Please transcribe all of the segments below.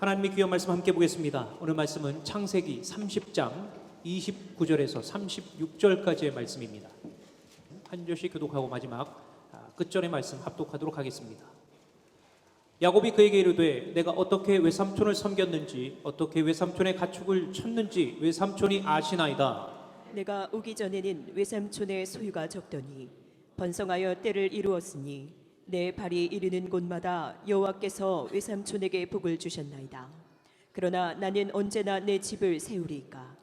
하나님의 귀한 말씀 함께 보겠습니다. 오늘 말씀은 창세기 30장 29절에서 36절까지의 말씀입니다. 한 절씩 교독하고 마지막 끝절의 말씀 합독하도록 하겠습니다. 야곱이 그에게 이르되 내가 어떻게 외삼촌을 섬겼는지 어떻게 외삼촌의 가축을 쳤는지 외삼촌이 아시나이다. 내가 오기 전에는 외삼촌의 소유가 적더니 번성하여 때를 이루었으니 내 발이 이르는 곳마다 여호와께서 외삼촌에게 복을 주셨나이다. 그러나 나는 언제나 내 집을 세우리이까.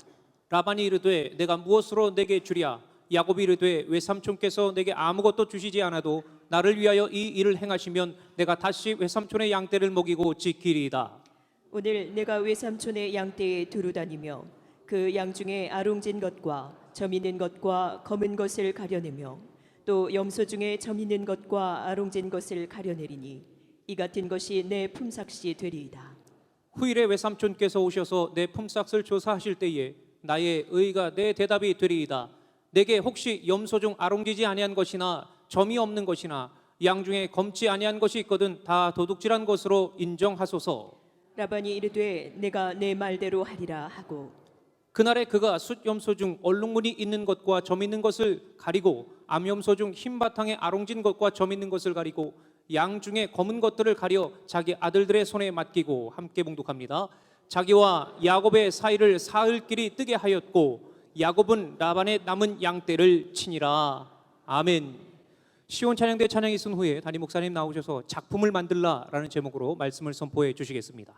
라반이 이르되 내가 무엇으로 내게 주랴. 야곱이 이르되 외삼촌께서 내게 아무것도 주시지 않아도 나를 위하여 이 일을 행하시면 내가 다시 외삼촌의 양떼를 먹이고 지키리이다. 오늘 내가 외삼촌의 양떼에 두루 다니며 그 양 중에 아롱진 것과 점 있는 것과 검은 것을 가려내며 또 염소 중에 점 있는 것과 아롱진 것을 가려내리니 이 같은 것이 내 품삯이 되리이다. 후일에 외삼촌께서 오셔서 내 품삯을 조사하실 때에 나의 의가 내 대답이 되리이다. 내게 혹시 염소 중 아롱지지 아니한 것이나 점이 없는 것이나 양 중에 검지 아니한 것이 있거든 다 도둑질한 것으로 인정하소서. 라반이 이르되 내가 내 말대로 하리라 하고 그날에 그가 숫염소 중 얼룩무늬 있는 것과 점 있는 것을 가리고 암염소 중 흰 바탕에 아롱진 것과 점 있는 것을 가리고 양 중에 검은 것들을 가려 자기 아들들의 손에 맡기고 함께 봉독합니다. 자기와 야곱의 사이를 사흘길이 뜨게 하였고 야곱은 라반의 남은 양떼를 치니라. 아멘. 시온 찬양대 찬양이 쓴 후에 담임 목사님 나오셔서 작품을 만들라라는 제목으로 말씀을 선포해 주시겠습니다.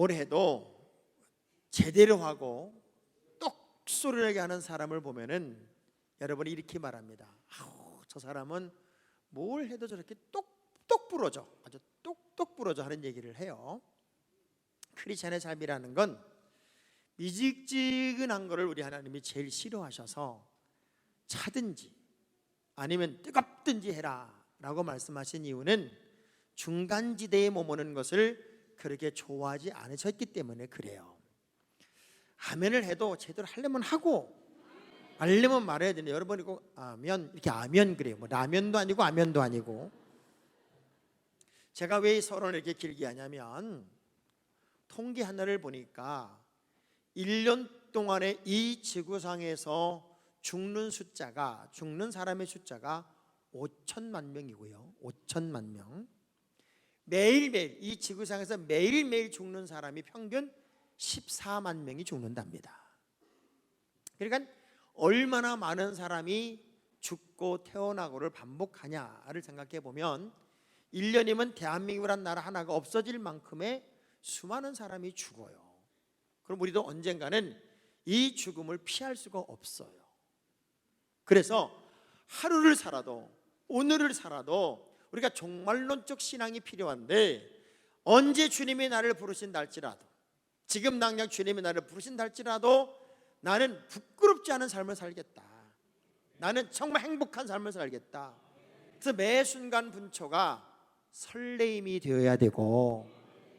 뭘 해도 제대로 하고 똑소리나게 하는 사람을 보면은 여러분이 이렇게 말합니다. 아우, 저 사람은 뭘 해도 저렇게 똑똑 부러져, 아주 똑똑 부러져 하는 얘기를 해요. 크리스찬의 삶이라는 건 미직지근한 거를 우리 하나님이 제일 싫어하셔서 차든지 아니면 뜨겁든지 해라 라고 말씀하신 이유는 중간지대에 머무는 것을 그렇게 좋아하지 않으셨기 때문에 그래요. 아멘을 해도 제대로 하려면 하고 말려면 말해야 되는데 여러분이 꼭 아멘 이렇게 아멘 그래요. 뭐 라면도 아니고 아멘도 아니고. 제가 왜 이 서론을 이렇게 길게 하냐면 통계 하나를 보니까 1년 동안에 이 지구상에서 죽는 사람의 숫자가 5천만 명이고요. 5천만 명. 매일매일 이 지구상에서 매일매일 죽는 사람이 평균 14만 명이 죽는답니다. 그러니까 얼마나 많은 사람이 죽고 태어나고를 반복하냐를 생각해 보면 1년이면 대한민국이라는 나라 하나가 없어질 만큼의 수많은 사람이 죽어요. 그럼 우리도 언젠가는 이 죽음을 피할 수가 없어요. 그래서 하루를 살아도 오늘을 살아도 우리가 종말론적 신앙이 필요한데 언제 주님이 나를 부르신다 할지라도 지금 당장 주님이 나를 부르신다 할지라도 나는 부끄럽지 않은 삶을 살겠다. 나는 정말 행복한 삶을 살겠다. 그래서 매 순간 분초가 설레임이 되어야 되고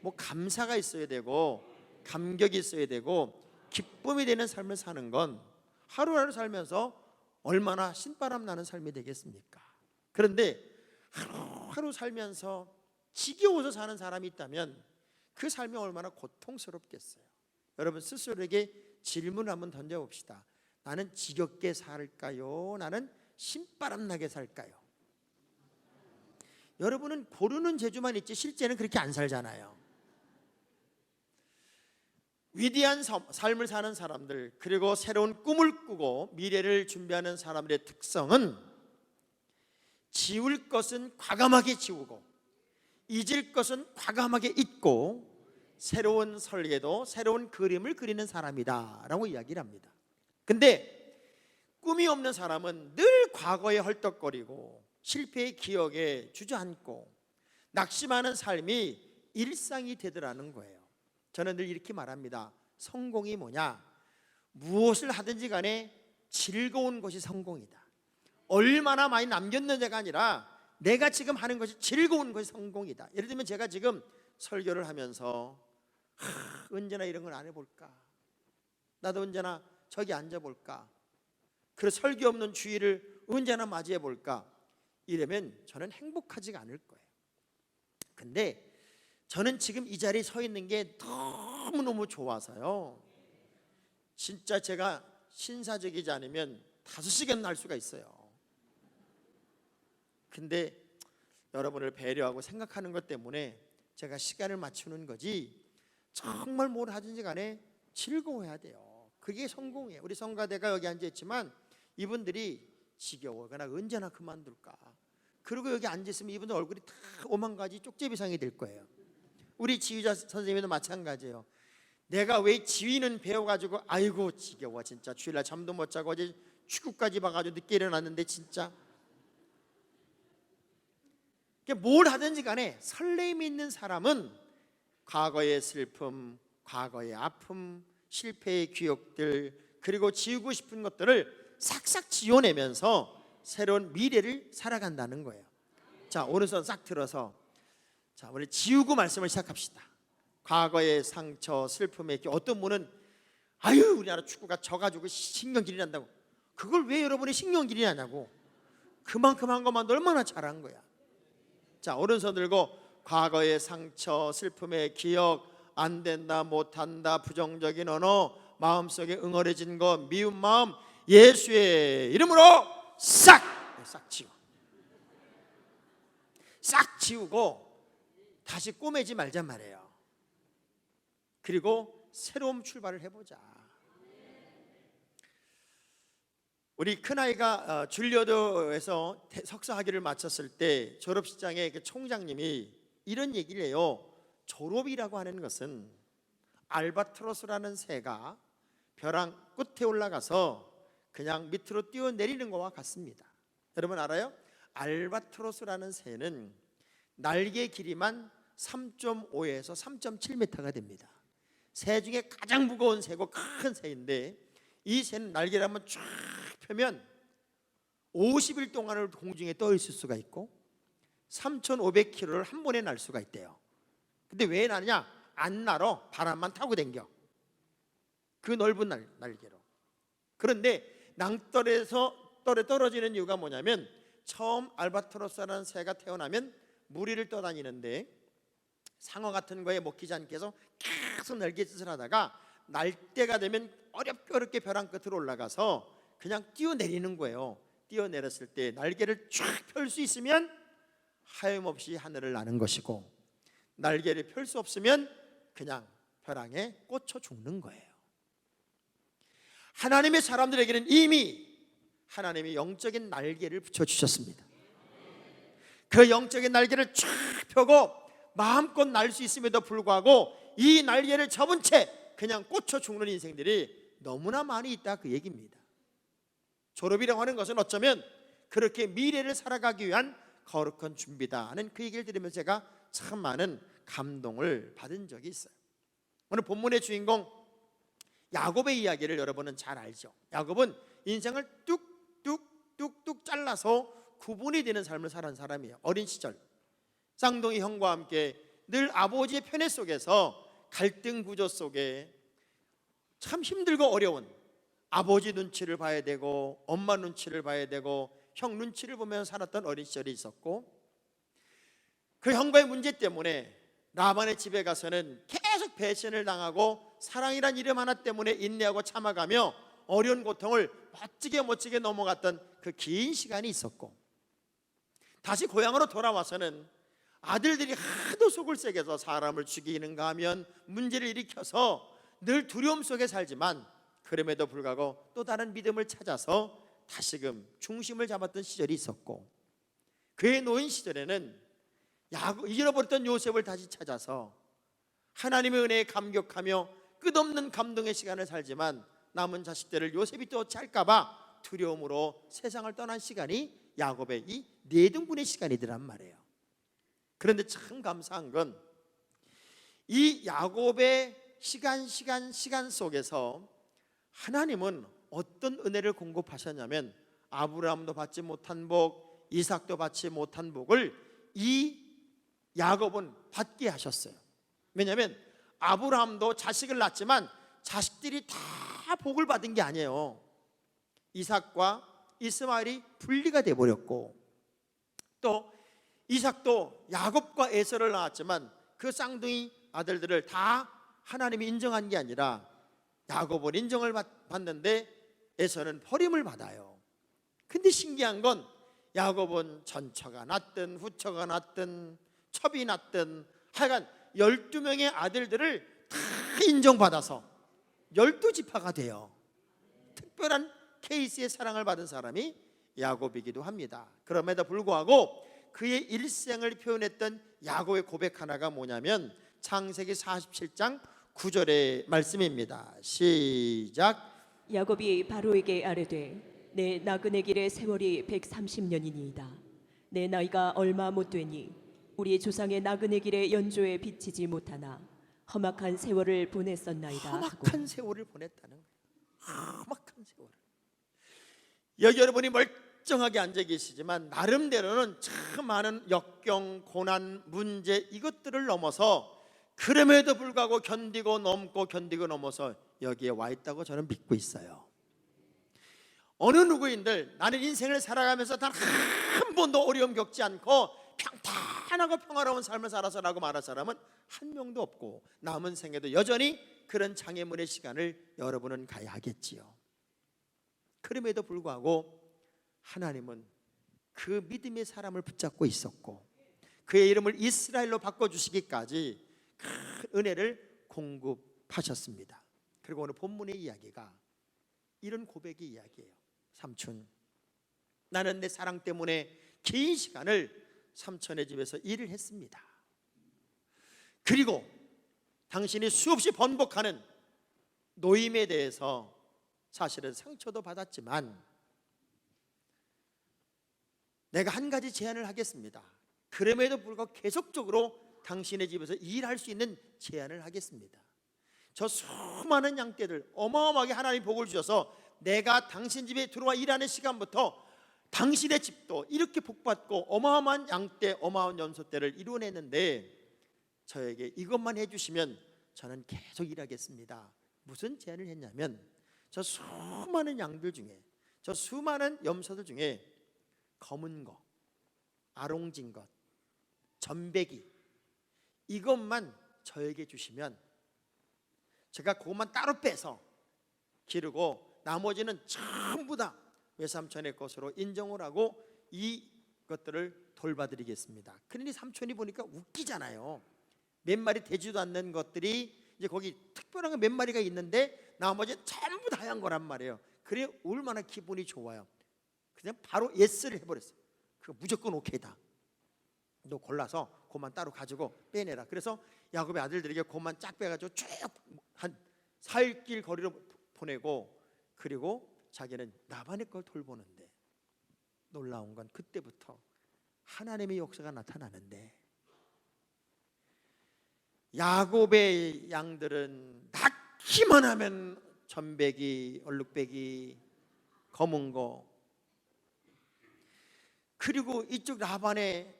뭐 감사가 있어야 되고 감격이 있어야 되고 기쁨이 되는 삶을 사는 건 하루하루 살면서 얼마나 신바람 나는 삶이 되겠습니까? 그런데 하루하루 살면서 지겨워서 사는 사람이 있다면 그 삶이 얼마나 고통스럽겠어요. 여러분 스스로에게 질문을 한번 던져봅시다. 나는 지겹게 살까요? 나는 신바람 나게 살까요? 여러분은 고르는 재주만 있지 실제는 그렇게 안 살잖아요. 위대한 삶을 사는 사람들 그리고 새로운 꿈을 꾸고 미래를 준비하는 사람들의 특성은 지울 것은 과감하게 지우고 잊을 것은 과감하게 잊고 새로운 설계도 새로운 그림을 그리는 사람이다 라고 이야기를 합니다. 근데 꿈이 없는 사람은 늘 과거에 헐떡거리고 실패의 기억에 주저앉고 낙심하는 삶이 일상이 되더라는 거예요. 저는 늘 이렇게 말합니다. 성공이 뭐냐? 무엇을 하든지 간에 즐거운 것이 성공이다. 얼마나 많이 남겼느냐가 아니라 내가 지금 하는 것이 즐거운 것이 성공이다. 예를 들면 제가 지금 설교를 하면서 언제나 이런 걸 안 해볼까? 나도 언제나 저기 앉아볼까? 그 설교 없는 주일을 언제나 맞이해볼까? 이러면 저는 행복하지가 않을 거예요. 근데 저는 지금 이 자리에 서 있는 게 너무너무 좋아서요. 진짜 제가 신사적이지 않으면 5시간 날 수가 있어요. 근데 여러분을 배려하고 생각하는 것 때문에 제가 시간을 맞추는 거지 정말 뭘 하든지 간에 즐거워해야 돼요. 그게 성공이에요. 우리 성가대가 여기 앉아있지만 이분들이 지겨워거나 언제나 그만둘까? 그리고 여기 앉아있으면 이분들 얼굴이 다 5만 가지 쪽제비상이 될 거예요. 우리 지휘자 선생님도 마찬가지예요. 내가 왜 지휘는 배워가지고 아이고 지겨워 진짜 주일날 잠도 못 자고 어제 축구까지 봐가지고 늦게 일어났는데 진짜 뭘 하든지 간에 설렘이 있는 사람은 과거의 슬픔, 과거의 아픔, 실패의 기억들 그리고 지우고 싶은 것들을 싹싹 지워내면서 새로운 미래를 살아간다는 거예요. 자 오른손 싹 들어서 자 우리 지우고 말씀을 시작합시다. 과거의 상처, 슬픔의 기억. 어떤 분은 아유 우리나라 축구가 져가지고 신경질이 난다고. 그걸 왜 여러분이 신경질이 나냐고. 그만큼 한 것만 얼마나 잘한 거야. 자 오른손 들고 과거의 상처, 슬픔의 기억, 안 된다, 못한다, 부정적인 언어, 마음속에 응어려진 것, 미운 마음 예수의 이름으로 싹 지워. 싹 지우고 다시 꼬매지 말자 말이에요. 그리고 새로운 출발을 해보자. 우리 큰아이가 줄리어드에서 석사학위를 마쳤을 때 졸업식장에 그 총장님이 이런 얘기를 해요. 졸업이라고 하는 것은 알바트로스라는 새가 벼랑 끝에 올라가서 그냥 밑으로 뛰어내리는 것과 같습니다. 여러분 알아요? 알바트로스라는 새는 날개 길이만 3.5에서 3.7m가 됩니다. 새 중에 가장 무거운 새고 큰 새인데, 이 새는 날개를 한번 쫙 펴면 50일 동안을 공중에 떠 있을 수가 있고 3,500km를 한 번에 날 수가 있대요. 근데 왜 나냐? 안 날어. 바람만 타고 댕겨. 그 넓은 날개로. 그런데 낭떠러에서 떨어지는 이유가 뭐냐면, 처음 알바트로스라는 새가 태어나면 무리를 떠다니는데 상어 같은 거에 먹히지 않게 해서 계속 날갯짓을 하다가 날 때가 되면 어렵게 벼랑 끝으로 올라가서 그냥 뛰어내리는 거예요. 뛰어내렸을 때 날개를 쫙 펼 수 있으면 하염없이 하늘을 나는 것이고, 날개를 펼 수 없으면 그냥 벼랑에 꽂혀 죽는 거예요. 하나님의 사람들에게는 이미 하나님이 영적인 날개를 붙여주셨습니다. 그 영적인 날개를 쫙 펴고 마음껏 날 수 있음에도 불구하고 이 날개를 접은 채 그냥 꽂혀 죽는 인생들이 너무나 많이 있다, 그 얘기입니다. 졸업이라고 하는 것은 어쩌면 그렇게 미래를 살아가기 위한 거룩한 준비다 하는 그 얘기를 들으면서 제가 참 많은 감동을 받은 적이 있어요. 오늘 본문의 주인공 야곱의 이야기를 여러분은 잘 알죠. 야곱은 인생을 뚝뚝 잘라서 구분이 되는 삶을 살은 사람이에요. 어린 시절 쌍둥이 형과 함께 늘 아버지의 편애 속에서 갈등 구조 속에 참 힘들고 어려운, 아버지 눈치를 봐야 되고 엄마 눈치를 봐야 되고 형 눈치를 보면서 살았던 어린 시절이 있었고, 그 형과의 문제 때문에 라반의 집에 가서는 계속 배신을 당하고 사랑이란 이름 하나 때문에 인내하고 참아가며 어려운 고통을 멋지게 넘어갔던 그 긴 시간이 있었고, 다시 고향으로 돌아와서는 아들들이 하도 속을 새겨서 사람을 죽이는가 하면 문제를 일으켜서 늘 두려움 속에 살지만, 그럼에도 불구하고 또 다른 믿음을 찾아서 다시금 중심을 잡았던 시절이 있었고, 그의 노인 시절에는 잃어버렸던 요셉을 다시 찾아서 하나님의 은혜에 감격하며 끝없는 감동의 시간을 살지만, 남은 자식들을 요셉이 또 찰까봐 두려움으로 세상을 떠난 시간이 야곱의 이 4등분의 시간이더란 말이에요. 그런데 참 감사한 건 이 야곱의 시간 속에서 하나님은 어떤 은혜를 공급하셨냐면, 아브라함도 받지 못한 복, 이삭도 받지 못한 복을 이 야곱은 받게 하셨어요. 왜냐하면 아브라함도 자식을 낳았지만 자식들이 다 복을 받은 게 아니에요. 이삭과 이스마엘이 분리가 돼버렸고, 또 이삭도 야곱과 에서를 낳았지만 그 쌍둥이 아들들을 다 하나님이 인정한 게 아니라 야곱은 인정을 받는데 에서는 버림을 받아요. 근데 신기한 건 야곱은 전처가 낳든 후처가 낳든 첩이 낳든 하여간 12명의 아들들을 다 인정받아서 12지파가 돼요. 특별한 케이스의 사랑을 받은 사람이 야곱이기도 합니다. 그럼에도 불구하고 그의 일생을 표현했던 야곱의 고백 하나가 뭐냐면 창세기 47장 9절의 말씀입니다. 시작. 야곱이 바로에게 아뢰되 내 나그네 길의 세월이 130년이니이다. 내 나이가 얼마 못 되니 우리 조상의 나그네 길의 연조에 비치지 못하나 험악한 세월을 보냈었나이다. 험악한 세월을 보냈다는 거예요. 험악한 세월을. 여기 여러분이 멀쩡하게 앉아 계시지만 나름대로는 참 많은 역경, 고난, 문제 이것들을 넘어서, 그럼에도 불구하고 견디고 넘어서 여기에 와 있다고 저는 믿고 있어요. 어느 누구인들 나는 인생을 살아가면서 단 한 번도 어려움 겪지 않고 평탄하고 평화로운 삶을 살아서라고 말할 사람은 한 명도 없고, 남은 생에도 여전히 그런 장애물의 시간을 여러분은 가야 하겠지요. 그럼에도 불구하고 하나님은 그 믿음의 사람을 붙잡고 있었고, 그의 이름을 이스라엘로 바꿔주시기까지 큰 은혜를 공급하셨습니다. 그리고 오늘 본문의 이야기가 이런 고백의 이야기예요. 삼촌, 나는 내 사랑 때문에 긴 시간을 삼촌의 집에서 일을 했습니다. 그리고 당신이 수없이 번복하는 노임에 대해서 사실은 상처도 받았지만 내가 한 가지 제안을 하겠습니다. 그럼에도 불구하고 계속적으로 당신의 집에서 일할 수 있는 제안을 하겠습니다. 저 수많은 양떼들 어마어마하게 하나님 복을 주셔서 내가 당신 집에 들어와 일하는 시간부터 당신의 집도 이렇게 복받고 어마어마한 양떼, 어마어마한 염소떼를 이루어냈는데 저에게 이것만 해주시면 저는 계속 일하겠습니다. 무슨 제안을 했냐면 저 수많은 양들 중에, 저 수많은 염소들 중에 검은 거, 아롱진 것, 전배기 이것만 저에게 주시면 제가 그것만 따로 빼서 기르고 나머지는 전부 다 외삼촌의 것으로 인정을 하고 이것들을 돌봐드리겠습니다. 그러니 삼촌이 보니까 웃기잖아요. 몇 마리 되지도 않는 것들이 이제 거기 특별한 거 몇 마리가 있는데 나머지는 전부 다 하얀 거란 말이에요. 그래 얼마나 기분이 좋아요. 그냥 바로 예스를 해버렸어요. 그거 무조건 오케이다. 너 골라서 그만 따로 가지고 빼내라. 그래서 야곱의 아들들에게 그만 쫙 빼가지고 쭉 한 4일 거리로 보내고 그리고 자기는 라반의 걸 돌보는데 놀라운 건 그때부터 하나님의 역사가 나타나는데 야곱의 양들은 낳기만 하면 전배기, 얼룩배기, 검은 거 그리고 이쪽 라반의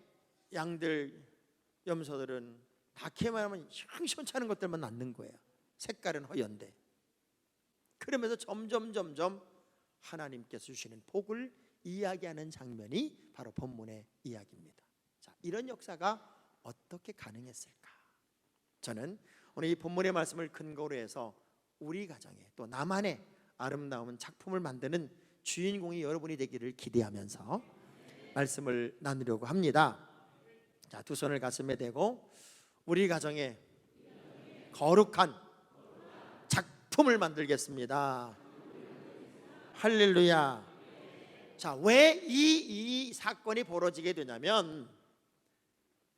양들 염소들은 낳기만 하면 시원찮은 것들만 낳는 거예요. 색깔은 허연데 그러면서 점점 하나님께서 주시는 복을 이야기하는 장면이 바로 본문의 이야기입니다. 자, 이런 역사가 어떻게 가능했을까? 저는 오늘 이 본문의 말씀을 근거로 해서 우리 가정에 또 나만의 아름다운 작품을 만드는 주인공이 여러분이 되기를 기대하면서 말씀을 나누려고 합니다. 자, 두 손을 가슴에 대고 우리 가정에 거룩한 작품을 만들겠습니다. 할렐루야. 자, 왜 이 사건이 벌어지게 되냐면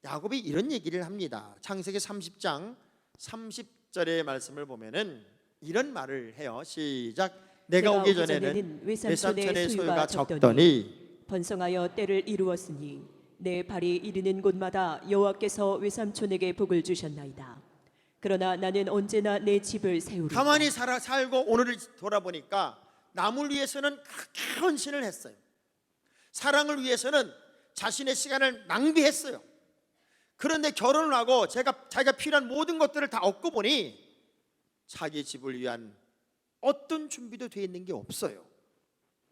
야곱이 이런 얘기를 합니다. 창세기 30장 30절의 말씀을 보면은 이런 말을 해요. 시작. 내가 오기 전에는 외삼촌의 소유가 적더니 번성하여 때를 이루었으니 내 발이 이르는 곳마다 여호와께서 외삼촌에게 복을 주셨나이다. 그러나 나는 언제나 내 집을 세우리라. 가만히 살고 오늘을 돌아보니까 남을 위해서는 그렇게 헌신을 했어요. 사랑을 위해서는 자신의 시간을 낭비했어요. 그런데 결혼을 하고 자기가 필요한 모든 것들을 다 얻고 보니 자기 집을 위한 어떤 준비도 되어 있는 게 없어요.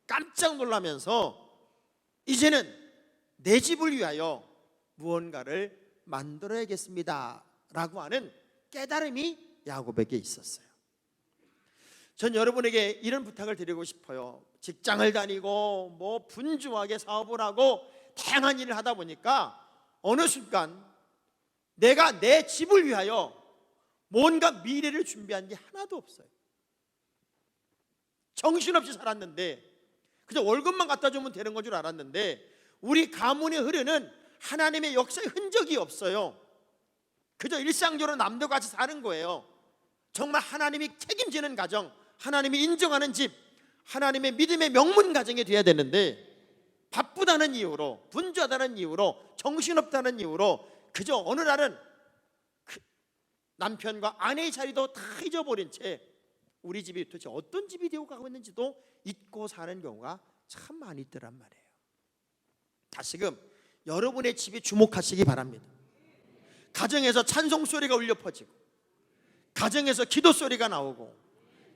깜짝 놀라면서 이제는 내 집을 위하여 무언가를 만들어야겠습니다 라고 하는 깨달음이 야곱에게 있었어요. 전 여러분에게 이런 부탁을 드리고 싶어요. 직장을 다니고 뭐 분주하게 사업을 하고 다양한 일을 하다 보니까 어느 순간 내가 내 집을 위하여 뭔가 미래를 준비한 게 하나도 없어요. 정신없이 살았는데 그저 월급만 갖다 주면 되는 건 줄 알았는데 우리 가문에 흐르는 하나님의 역사의 흔적이 없어요. 그저 일상적으로 남들과 같이 사는 거예요. 정말 하나님이 책임지는 가정, 하나님이 인정하는 집, 하나님의 믿음의 명문 가정이 돼야 되는데 바쁘다는 이유로, 분주하다는 이유로, 정신없다는 이유로 그저 어느 날은 남편과 아내의 자리도 다 잊어버린 채 우리 집이 도대체 어떤 집이 되어 가고 있는지도 잊고 사는 경우가 참 많이 있더란 말이에요. 다시금 여러분의 집에 주목하시기 바랍니다. 가정에서 찬송 소리가 울려 퍼지고 가정에서 기도 소리가 나오고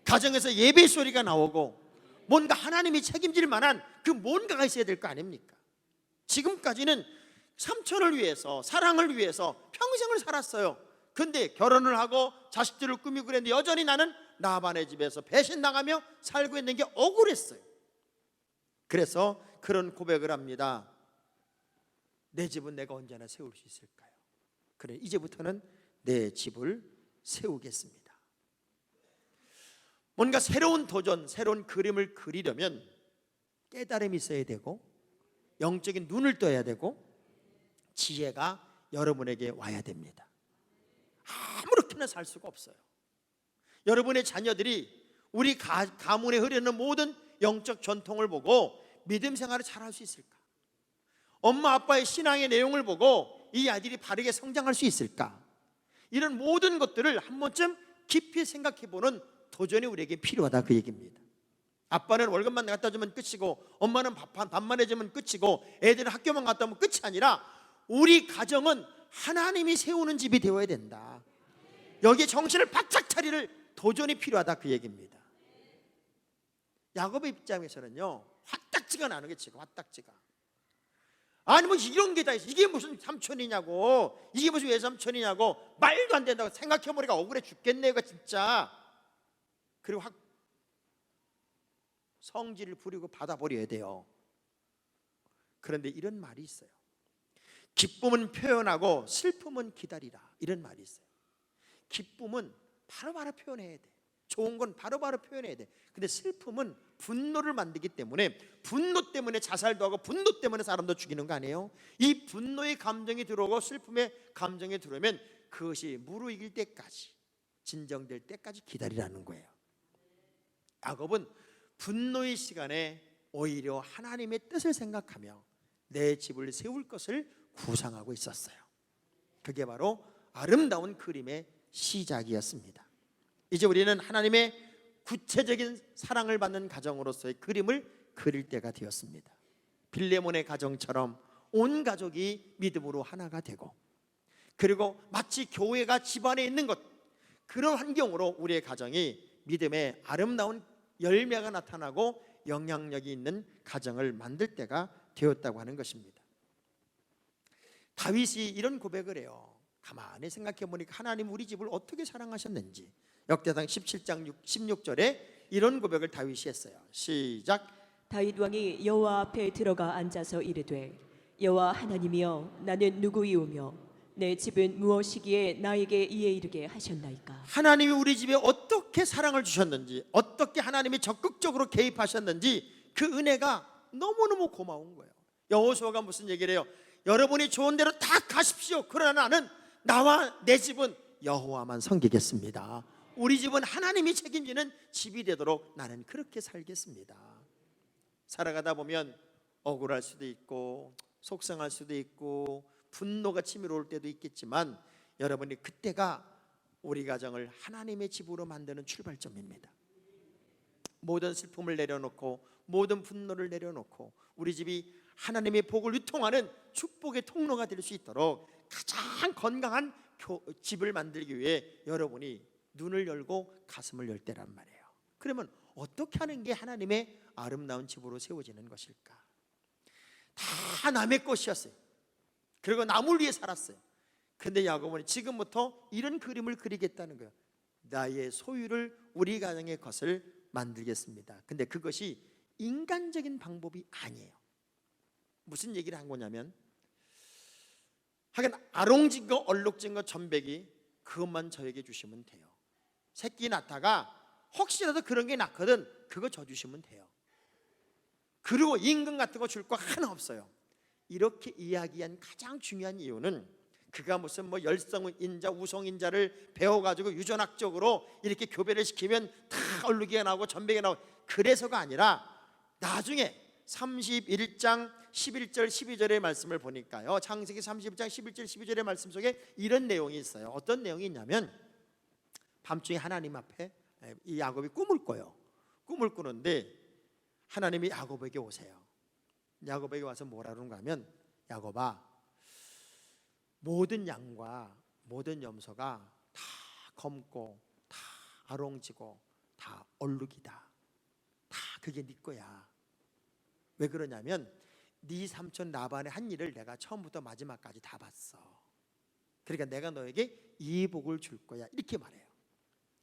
가정에서 예배 소리가 나오고 뭔가 하나님이 책임질 만한 그 뭔가가 있어야 될 거 아닙니까? 지금까지는 삼촌을 위해서 사랑을 위해서 평생을 살았어요. 근데 결혼을 하고 자식들을 꾸미고 그랬는데 여전히 나는 라반의 집에서 배신당하며 살고 있는 게 억울했어요. 그래서 그런 고백을 합니다. 내 집은 내가 언제나 세울 수 있을까요? 그래, 이제부터는 내 집을 세우겠습니다. 뭔가 새로운 도전, 새로운 그림을 그리려면 깨달음이 있어야 되고 영적인 눈을 떠야 되고 지혜가 여러분에게 와야 됩니다. 아무렇게나 살 수가 없어요. 여러분의 자녀들이 우리 가문에 흐르는 모든 영적 전통을 보고 믿음 생활을 잘할 수 있을까? 엄마 아빠의 신앙의 내용을 보고 이 아들이 바르게 성장할 수 있을까? 이런 모든 것들을 한 번쯤 깊이 생각해보는 도전이 우리에게 필요하다, 그 얘기입니다. 아빠는 월급만 갖다 주면 끝이고, 엄마는 밥만 해주면 끝이고, 애들은 학교만 갔다 오면 끝이 아니라 우리 가정은 하나님이 세우는 집이 되어야 된다. 여기에 정신을 바짝 차리를 도전이 필요하다, 그 얘기입니다. 야곱의 입장에서는요, 화딱지가 나는 게 지금 화딱지가. 아니 뭐 이런 게 다 있어. 이게 무슨 삼촌이냐고, 이게 무슨 외삼촌이냐고, 말도 안 된다고. 생각해보니까 억울해 죽겠네 이거 진짜. 그리고 확 성질을 부리고 받아버려야 돼요. 그런데 이런 말이 있어요. 기쁨은 표현하고 슬픔은 기다리라, 이런 말이 있어요. 기쁨은 바로바로 표현해야 돼. 좋은 건 바로바로 표현해야 돼. 근데 슬픔은 분노를 만들기 때문에, 분노 때문에 자살도 하고 분노 때문에 사람도 죽이는 거 아니에요? 이 분노의 감정이 들어오고 슬픔의 감정이 들어오면 그것이 무르익을 때까지, 진정될 때까지 기다리라는 거예요. 야곱은 분노의 시간에 오히려 하나님의 뜻을 생각하며 내 집을 세울 것을 구상하고 있었어요. 그게 바로 아름다운 그림의 시작이었습니다. 이제 우리는 하나님의 구체적인 사랑을 받는 가정으로서의 그림을 그릴 때가 되었습니다. 빌레몬의 가정처럼 온 가족이 믿음으로 하나가 되고, 그리고 마치 교회가 집안에 있는 것, 그런 환경으로 우리의 가정이 믿음의 아름다운 열매가 나타나고 영향력이 있는 가정을 만들 때가 되었다고 하는 것입니다. 다윗이 이런 고백을 해요. 가만히 생각해 보니까 하나님 우리 집을 어떻게 사랑하셨는지. 역대상 17장 16절에 이런 고백을 다윗이 했어요. 시작. 다윗 왕이 여호와 앞에 들어가 앉아서 이르되, 여호와 하나님이여, 나는 누구이오며 내 집은 무엇이기에 나에게 이에 이르게 하셨나이까? 하나님이 우리 집에 어떻게 사랑을 주셨는지, 어떻게 하나님이 적극적으로 개입하셨는지 그 은혜가 너무너무 고마운 거예요. 여호수아가 무슨 얘기를 해요? 여러분이 좋은 대로 다 가십시오. 그러나 나는, 나와 내 집은 여호와만 섬기겠습니다. 우리 집은 하나님이 책임지는 집이 되도록 나는 그렇게 살겠습니다. 살아가다 보면 억울할 수도 있고 속상할 수도 있고 분노가 치밀어 올 때도 있겠지만, 여러분이 그때가 우리 가정을 하나님의 집으로 만드는 출발점입니다. 모든 슬픔을 내려놓고 모든 분노를 내려놓고 우리 집이 하나님의 복을 유통하는 축복의 통로가 될 수 있도록 가장 건강한 집을 만들기 위해 여러분이 눈을 열고 가슴을 열 때란 말이에요. 그러면 어떻게 하는 게 하나님의 아름다운 집으로 세워지는 것일까? 다 남의 것이었어요. 그리고 남을 위해 살았어요. 그런데 야곱은 지금부터 이런 그림을 그리겠다는 거예요. 나의 소유를, 우리 가정의 것을 만들겠습니다. 근데 그것이 인간적인 방법이 아니에요. 무슨 얘기를 한 거냐면, 하긴 아롱진 거, 얼룩진 거, 전배기, 그것만 저에게 주시면 돼요. 새끼 낳다가 혹시라도 그런 게 낳거든, 그거 저 주시면 돼요. 그리고 임금 같은 거 줄 거 하나 없어요. 이렇게 이야기한 가장 중요한 이유는, 그가 무슨 뭐 열성인자, 우성인자를 배워가지고 유전학적으로 이렇게 교배를 시키면 다 얼룩이가 나오고 전배가 나오고 그래서가 아니라, 나중에 31장 11절 12절의 말씀을 보니까요, 창세기 31장 11절 12절의 말씀 속에 이런 내용이 있어요. 어떤 내용이 있냐면, 밤중에 하나님 앞에 이 야곱이 꿈을 꿔요. 꿈을 꾸는데 하나님이 야곱에게 오세요. 야곱에게 와서 뭐라 그런가 하면, 야곱아, 모든 양과 모든 염소가 다 검고 다 아롱지고 다 얼룩이다. 다 그게 네 거야. 왜 그러냐면 네 삼촌 라반의 한 일을 내가 처음부터 마지막까지 다 봤어. 그러니까 내가 너에게 이 복을 줄 거야, 이렇게 말해요.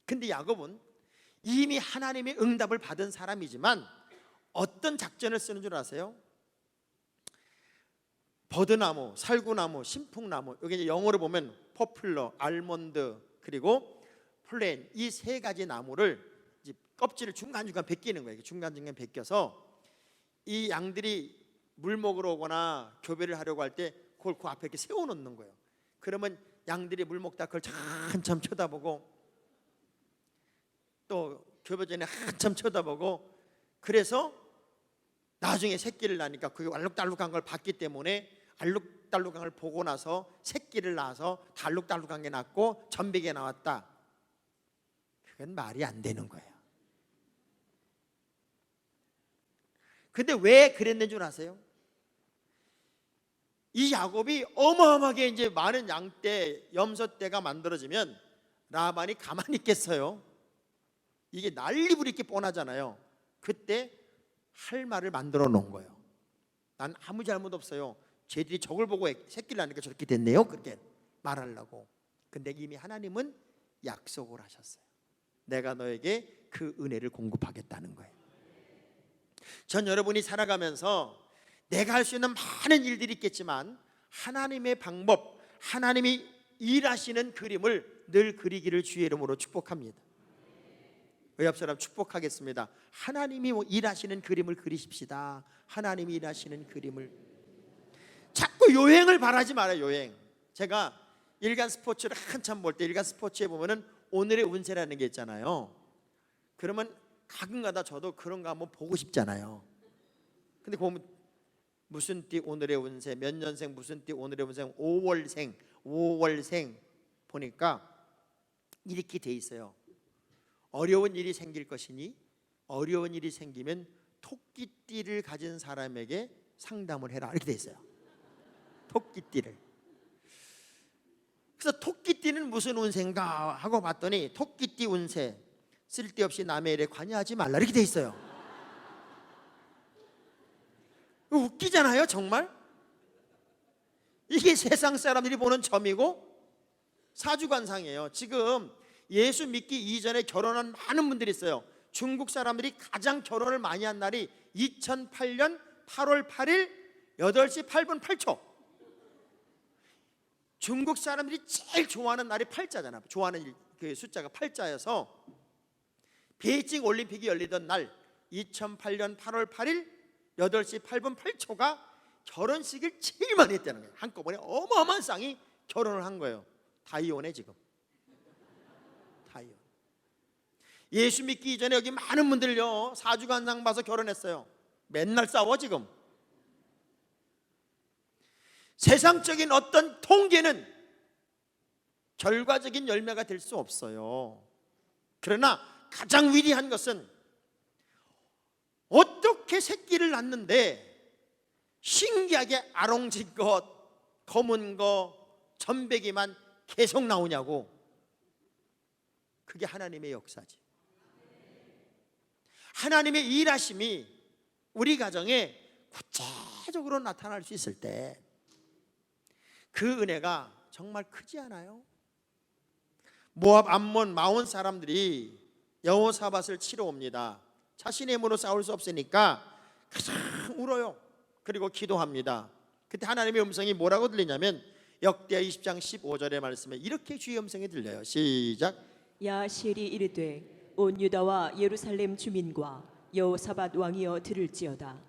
근데 야곱은 이미 하나님의 응답을 받은 사람이지만 어떤 작전을 쓰는 줄 아세요? 버드나무, 살구나무, 신풍나무, 여기 영어로 보면 포플러, 알몬드, 그리고 플레인, 이 세 가지 나무를 이제 껍질을 중간중간 벗기는 거예요. 중간중간 벗겨서 이 양들이 물 먹으러 오거나 교배를 하려고 할 때 그걸 그 앞에 이렇게 세워놓는 거예요. 그러면 양들이 물 먹다 그걸 한참 쳐다보고 또 교배 전에 한참 쳐다보고 그래서 나중에 새끼를 낳으니까 그게 알록달록한 걸 봤기 때문에 알록달록한 걸 보고 나서 새끼를 낳아서 달록달록한 게 낳고 전백이 나왔다. 그건 말이 안 되는 거예요. 근데 왜 그랬는 줄 아세요? 이 야곱이 어마어마하게 이제 많은 양떼, 염소떼가 만들어지면 라반이 가만히 있겠어요? 이게 난리부리게 뻔하잖아요. 그때 할 말을 만들어 놓은 거예요. 난 아무 잘못 없어요. 쟤들이 저걸 보고 새끼를 낳으니까 저렇게 됐네요. 그렇게 말하려고. 근데 이미 하나님은 약속을 하셨어요. 내가 너에게 그 은혜를 공급하겠다는 거예요. 전 여러분이 살아가면서 내가 할 수 있는 많은 일들이 있겠지만 하나님의 방법, 하나님이 일하시는 그림을 늘 그리기를 주의 이름으로 축복합니다. 옆 사람 축복하겠습니다. 하나님이 일하시는 그림을 그리십시다. 하나님이 일하시는 그림을. 자꾸 요행을 바라지 말아요. 요행. 제가 일간 스포츠를 한참 볼 때 일간 스포츠에 보면은 오늘의 운세라는 게 있잖아요. 그러면 가끔가다 저도 그런 거 한번 보고 싶잖아요. 근데 보면 무슨 띠 오늘의 운세, 몇 년생 무슨 띠 오늘의 운세, 5월생 보니까 이렇게 돼 있어요. 어려운 일이 생길 것이니 어려운 일이 생기면 토끼띠를 가진 사람에게 상담을 해라 이렇게 돼 있어요. 토끼띠를. 그래서 토끼띠는 무슨 운세인가 하고 봤더니 토끼띠 운세, 쓸데없이 남의 일에 관여하지 말라 이렇게 돼 있어요. 웃기잖아요 정말. 이게 세상 사람들이 보는 점이고 사주관상이에요. 지금 예수 믿기 이전에 결혼한 많은 분들이 있어요. 중국 사람들이 가장 결혼을 많이 한 날이 2008년 8월 8일 8시 8분 8초. 중국 사람들이 제일 좋아하는 날이 팔자잖아. 좋아하는 그 숫자가 팔자여서 베이징 올림픽이 열리던 날 2008년 8월 8일 8시 8분 8초가 결혼식을 제일 많이 했다는 거예요. 한꺼번에 어마어마한 쌍이 결혼을 한 거예요. 다 이혼해 지금. 다 이혼. 예수 믿기 이전에 여기 많은 분들요 사주관상 봐서 결혼했어요. 맨날 싸워 지금. 세상적인 어떤 통계는 결과적인 열매가 될 수 없어요. 그러나 가장 위대한 것은 어떻게 새끼를 낳는데 신기하게 아롱진 것, 검은 거, 전백이만 계속 나오냐고. 그게 하나님의 역사지. 하나님의 일하심이 우리 가정에 구체적으로 나타날 수 있을 때 그 은혜가 정말 크지 않아요? 모압, 암몬, 마온 사람들이 여호사밧을 치러 옵니다. 자신의 힘으로 싸울 수 없으니까 가장 울어요. 그리고 기도합니다. 그때 하나님의 음성이 뭐라고 들리냐면 역대하 20장 15절의 말씀에 이렇게 주의 음성이 들려요. 시작. 야시엘이 이르되 온 유다와 예루살렘 주민과 여호사밧 왕이여 들을지어다.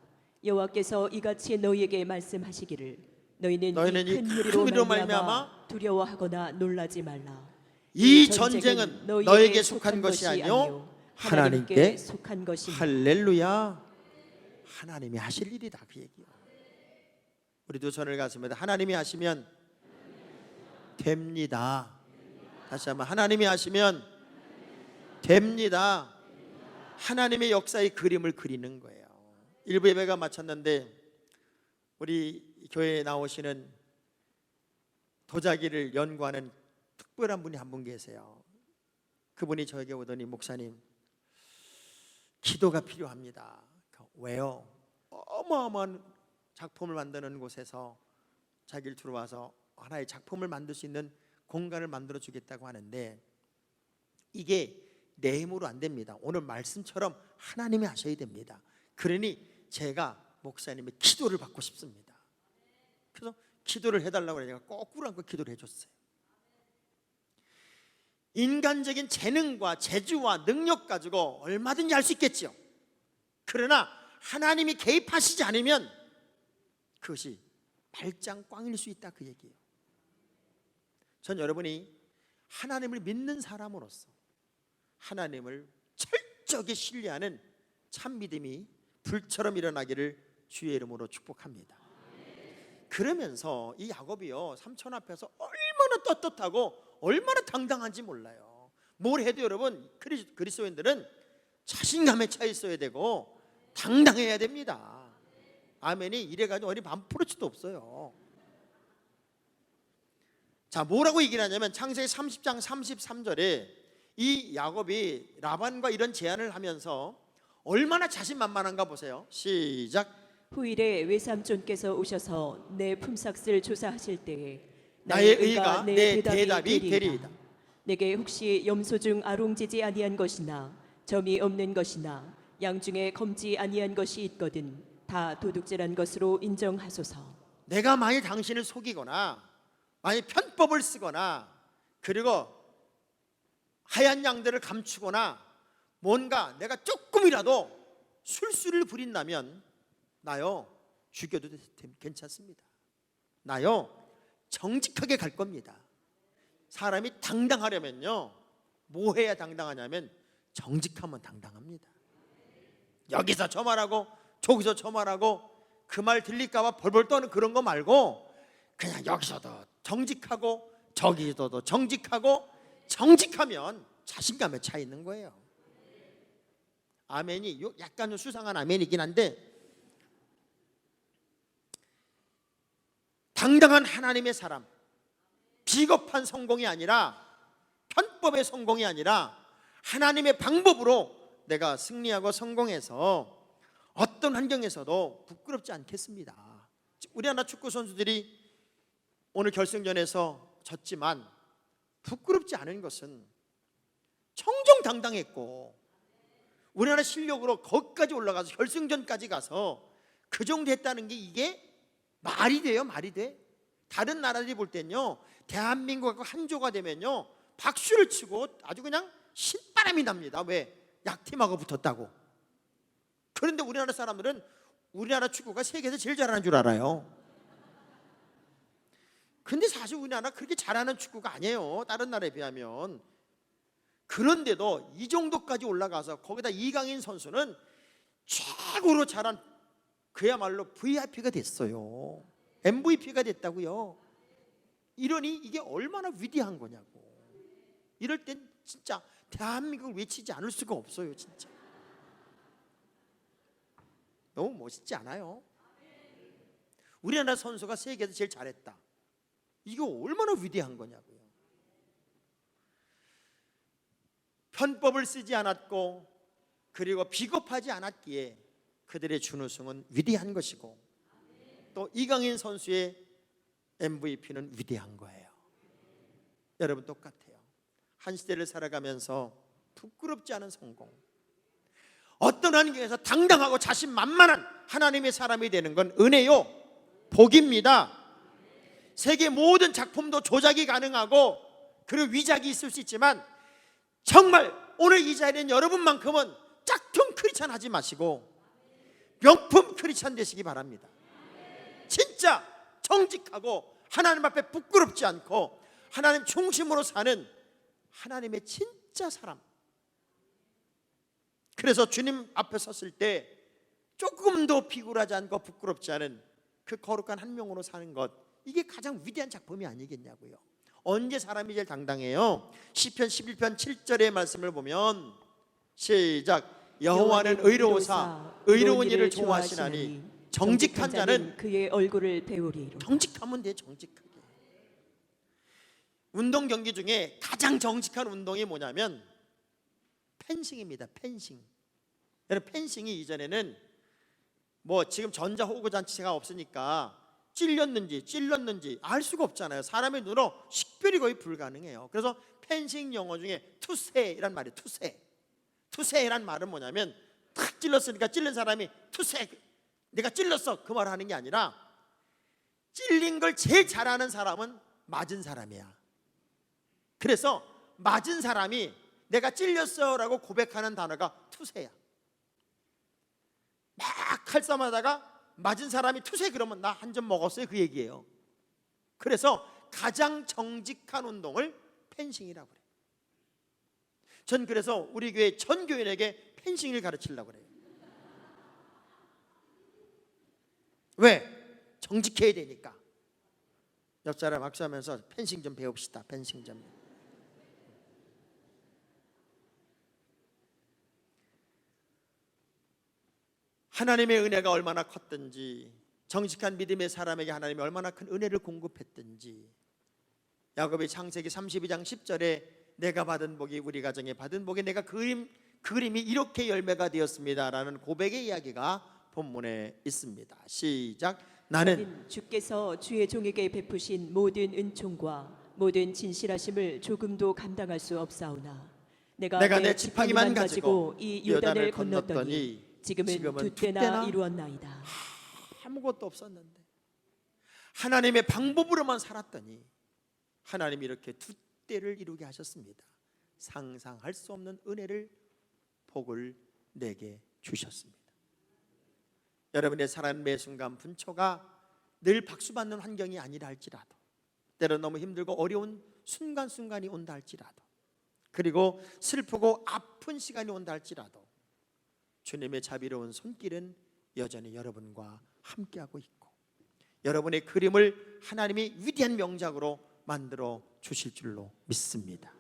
여호와께서 이같이 너희에게 말씀하시기를 너희는 이 큰 무리로 말미암아 두려워하거나 놀라지 말라. 이 전쟁은 너에게 속한 것이 아니요 하나님께 속한 것이니. 할렐루야. 하나님이 하실 일이다 그 얘기야. 우리 두 손을 가슴에다 하나님이 하시면 됩니다. 다시 한번 하나님이 하시면 됩니다. 하나님의 역사의 그림을 그리는 거예요. 일부 예배가 마쳤는데 우리 교회에 나오시는 도자기를 연구하는 특별한 분이 한 분 계세요. 그분이 저에게 오더니 목사님 기도가 필요합니다. 왜요? 어마어마한 작품을 만드는 곳에서 자기를 들어와서 하나의 작품을 만들 수 있는 공간을 만들어 주겠다고 하는데 이게 내 힘으로 안 됩니다. 오늘 말씀처럼 하나님이 하셔야 됩니다. 그러니 제가 목사님의 기도를 받고 싶습니다. 그래서 기도를 해달라고 그래서 제가 거꾸로 한 거 기도를 해줬어요. 인간적인 재능과 재주와 능력 가지고 얼마든지 할 수 있겠죠. 그러나 하나님이 개입하시지 않으면 그것이 발장 꽝일 수 있다 그 얘기예요. 전 여러분이 하나님을 믿는 사람으로서 하나님을 철저하게 신뢰하는 참 믿음이 불처럼 일어나기를 주의 이름으로 축복합니다. 그러면서 이 야곱이요, 삼촌 앞에서 얼마나 떳떳하고 얼마나 당당한지 몰라요. 뭘 해도 여러분, 그리스도인들은 자신감에 차 있어야 되고 당당해야 됩니다. 아멘이. 이래가지고 어디 반푸르치도 없어요. 자, 뭐라고 얘기를 하냐면 창세기 30장 33절에 이 야곱이 라반과 이런 제안을 하면서 얼마나 자신만만한가 보세요. 시작. 후일에 외삼촌께서 오셔서 내 품삯을 조사하실 때에 나의 의가 내 대답이 되리이다. 내게 혹시 염소 중 아롱지지 아니한 것이나 점이 없는 것이나 양 중에 검지 아니한 것이 있거든 다 도둑질한 것으로 인정하소서. 내가 만일 당신을 속이거나 만일 편법을 쓰거나 그리고 하얀 양들을 감추거나 뭔가 내가 조금이라도 술수를 부린다면 나요 죽여도 괜찮습니다. 나요 정직하게 갈 겁니다. 사람이 당당하려면요 뭐 해야 당당하냐면 정직하면 당당합니다. 여기서 저 말하고 저기서 저 말하고 그 말 들릴까 봐 벌벌 떠는 그런 거 말고 그냥 여기서도 정직하고 저기서도 정직하고 정직하면 자신감에 차 있는 거예요. 아멘이 약간 좀 수상한 아멘이긴 한데 당당한 하나님의 사람, 비겁한 성공이 아니라 편법의 성공이 아니라 하나님의 방법으로 내가 승리하고 성공해서 어떤 환경에서도 부끄럽지 않겠습니다. 우리나라 축구 선수들이 오늘 결승전에서 졌지만 부끄럽지 않은 것은 정정당당했고 우리나라 실력으로 거기까지 올라가서 결승전까지 가서 그 정도 했다는 게 이게 말이 돼요? 말이 돼? 다른 나라들이 볼 때는요 대한민국하고 한조가 되면요 박수를 치고 아주 그냥 신바람이 납니다. 왜? 약팀하고 붙었다고. 그런데 우리나라 사람들은 우리나라 축구가 세계에서 제일 잘하는 줄 알아요. 근데 사실 우리나라 그렇게 잘하는 축구가 아니에요, 다른 나라에 비하면. 그런데도 이 정도까지 올라가서 거기다 이강인 선수는 최고로 잘한 그야말로 VIP가 됐어요. MVP가 됐다고요. 이러니 이게 얼마나 위대한 거냐고. 이럴 땐 진짜 대한민국을 외치지 않을 수가 없어요. 진짜 너무 멋있지 않아요? 우리나라 선수가 세계에서 제일 잘했다. 이거 얼마나 위대한 거냐고요. 편법을 쓰지 않았고 그리고 비겁하지 않았기에 그들의 준우승은 위대한 것이고 또 이강인 선수의 MVP는 위대한 거예요. 여러분 똑같아요. 한 시대를 살아가면서 부끄럽지 않은 성공, 어떤 환경에서 당당하고 자신만만한 하나님의 사람이 되는 건 은혜요, 복입니다. 세계 모든 작품도 조작이 가능하고 그리고 위작이 있을 수 있지만 정말 오늘 이 자리에 있는 여러분만큼은 짝퉁 크리스찬 하지 마시고 명품 크리스찬 되시기 바랍니다. 진짜 정직하고 하나님 앞에 부끄럽지 않고 하나님 중심으로 사는 하나님의 진짜 사람. 그래서 주님 앞에 섰을 때 조금도 비굴하지 않고 부끄럽지 않은 그 거룩한 한 명으로 사는 것, 이게 가장 위대한 작품이 아니겠냐고요. 언제 사람이 제일 당당해요? 시편 11편 7절의 말씀을 보면 시작. 여호와는 의로우사 의로운 일을 좋아하시나니 정직한 자는 그의 얼굴을 배우리로. 정직하면 돼. 정직하게. 운동 경기 중에 가장 정직한 운동이 뭐냐면 펜싱입니다. 펜싱. 여러분 펜싱이 이전에는 뭐 지금 전자호구 장치가 없으니까 찔렀는지 알 수가 없잖아요. 사람의 눈으로 식별이 거의 불가능해요. 그래서 펜싱 용어 중에 투세이란 말이에요. 투세이란 말은 뭐냐면 탁 찔렀으니까 찔른 사람이 투세, 내가 찔렀어, 그 말을 하는 게 아니라 찔린 걸 제일 잘하는 사람은 맞은 사람이야. 그래서 맞은 사람이 내가 찔렸어라고 고백하는 단어가 투세야. 막 칼싸움하다가 맞은 사람이 투세 그러면 나 한 점 먹었어요, 그 얘기예요. 그래서 가장 정직한 운동을 펜싱이라고 그래요. 전 그래서 우리 교회 전 교인에게 펜싱을 가르치려고 그래요. 왜? 정직해야 되니까. 옆 사람 악수하면서 펜싱 좀 배웁시다. 펜싱 좀. 하나님의 은혜가 얼마나 컸든지, 정직한 믿음의 사람에게 하나님이 얼마나 큰 은혜를 공급했든지, 야곱이 창세기 32장 10절에 내가 받은 복이 우리 가정에 받은 복이 내가 그림이 이렇게 열매가 되었습니다라는 고백의 이야기가 본문에 있습니다. 시작. 나는 주께서 주의 종에게 베푸신 모든 은총과 모든 진실하심을 조금도 감당할 수 없사오나 내가 내 지팡이만 가지고 이 요단을 건넜더니 지금은 두 때나 이루었나이다. 아무것도 없었는데 하나님의 방법으로만 살았더니 하나님이 이렇게 두 때를 이루게 하셨습니다. 상상할 수 없는 은혜를, 복을 내게 주셨습니다. 여러분의 살아가는 매 순간 분초가 늘 박수받는 환경이 아니라 할지라도, 때로 너무 힘들고 어려운 순간순간이 온다 할지라도, 그리고 슬프고 아픈 시간이 온다 할지라도 주님의 자비로운 손길은 여전히 여러분과 함께하고 있고, 여러분의 그림을 하나님이 위대한 명작으로 만들어 주실 줄로 믿습니다.